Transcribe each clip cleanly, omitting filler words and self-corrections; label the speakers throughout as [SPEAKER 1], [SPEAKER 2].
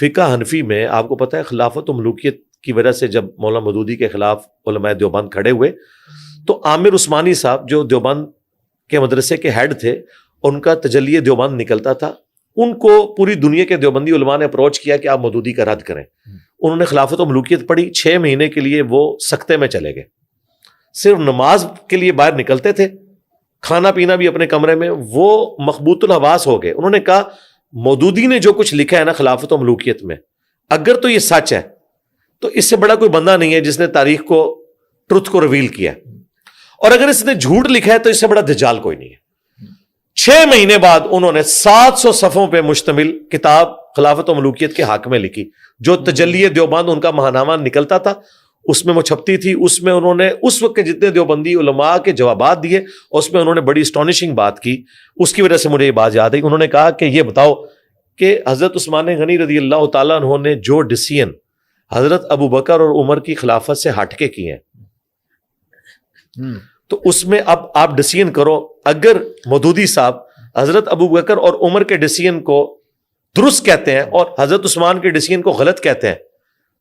[SPEAKER 1] فقہ حنفی میں آپ کو پتہ ہے خلافت و ملوکیت کی وجہ سے جب مولانا مودودی کے خلاف علماء دیوبند کھڑے ہوئے تو عامر عثمانی صاحب جو دیوبند کے مدرسے کے ہیڈ تھے، ان کا تجلی دیوبند نکلتا تھا، ان کو پوری دنیا کے دیوبندی علماء نے اپروچ کیا کہ آپ مودودی کا رد کریں. انہوں نے خلافت و ملوکیت پڑھی، 6 مہینے کے لیے وہ سکتے میں چلے گئے، صرف نماز کے لیے باہر نکلتے تھے، کھانا پینا بھی اپنے کمرے میں. وہ مخبوط الحواس ہو گئے. انہوں نے کہا مودودی نے جو کچھ لکھا ہے نا خلافت و ملوکیت میں، اگر تو یہ سچ ہے تو اس سے بڑا کوئی بندہ نہیں ہے جس نے تاریخ کو، ٹروتھ کو ریویل کیا، اور اگر اس نے جھوٹ لکھا ہے تو اس سے بڑا دجال کوئی نہیں ہے. 6 مہینے بعد انہوں نے 700 صفحوں پہ مشتمل کتاب خلافت و ملوکیت کے حق میں لکھی، جو تجلی دیوبند ان کا ماہنامہ نکلتا تھا اس میں وہ چھپتی تھی. اس میں انہوں نے اس وقت کے جتنے دیوبندی علماء کے جوابات دیے، اس میں انہوں نے بڑی اسٹانشنگ بات کی. اس کی وجہ سے مجھے یہ بات یاد آئی. انہوں نے کہا کہ یہ بتاؤ کہ حضرت عثمان غنی رضی اللہ تعالیٰ عنہ نے جو ڈسیزن حضرت ابو بکر اور عمر کی خلافت سے ہٹ کے کیے ہیں، تو اس میں اب آپ ڈسیزن کرو. اگر مودودی صاحب حضرت ابو بکر اور عمر کے ڈسیزن کو درست کہتے ہیں اور حضرت عثمان کے ڈسیزن کو غلط کہتے ہیں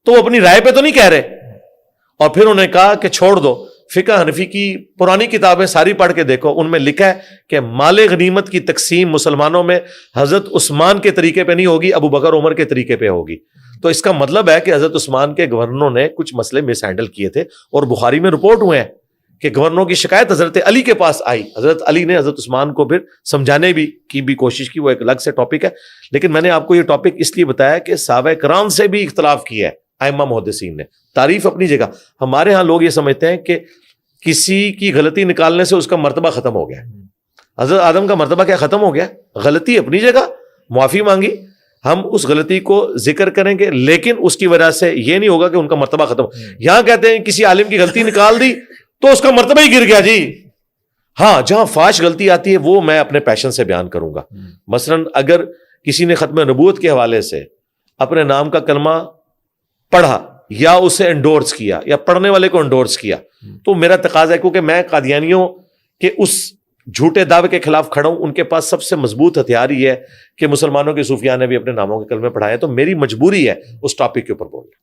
[SPEAKER 1] تو وہ اپنی رائے پہ تو نہیں کہہ رہے. اور پھر انہوں نے کہا کہ چھوڑ دو، فقہ حنفی کی پرانی کتابیں ساری پڑھ کے دیکھو، ان میں لکھا ہے کہ مال غنیمت کی تقسیم مسلمانوں میں حضرت عثمان کے طریقے پہ نہیں ہوگی، ابو بکر عمر کے طریقے پہ ہوگی. تو اس کا مطلب ہے کہ حضرت عثمان کے گورنروں نے کچھ مسئلے مس ہینڈل کیے تھے، اور بخاری میں رپورٹ ہوئے ہیں کہ گورنروں کی شکایت حضرت علی کے پاس آئی. حضرت علی نے حضرت عثمان کو پھر سمجھانے کی بھی کوشش کی. وہ ایک الگ سے ٹاپک ہے، لیکن میں نے آپ کو یہ ٹاپک اس لیے بتایا کہ صحابہ کرام سے بھی اختلاف کیا ہے ائمہ محدثین نے. تعریف اپنی جگہ. ہمارے ہاں لوگ یہ سمجھتے ہیں کہ کسی کی غلطی نکالنے سے اس کا مرتبہ ختم ہو گیا. حضرت آدم کا مرتبہ کیا ختم ہو گیا؟ غلطی اپنی جگہ، معافی مانگی، ہم اس غلطی کو ذکر کریں گے، لیکن اس کی وجہ سے یہ نہیں ہوگا کہ ان کا مرتبہ ختم. یہاں کہتے ہیں کسی عالم کی غلطی نکال دی تو اس کا مرتبہ ہی گر گیا جی. ہاں، جہاں فاش غلطی آتی ہے وہ میں اپنے پیشن سے بیان کروں گا. مثلا اگر کسی نے ختم نبوت کے حوالے سے اپنے نام کا کلمہ پڑھا یا اسے انڈورس کیا یا پڑھنے والے کو انڈورس کیا، تو میرا تقاضا ہے، کیونکہ میں قادیانیوں کے اس جھوٹے دعوے کے خلاف کھڑا ہوں، ان کے پاس سب سے مضبوط ہتھیار یہ ہے کہ مسلمانوں کے صوفیاء نے بھی اپنے ناموں کے کلمے پڑھائے، تو میری مجبوری ہے اس ٹاپک کے اوپر بولنا.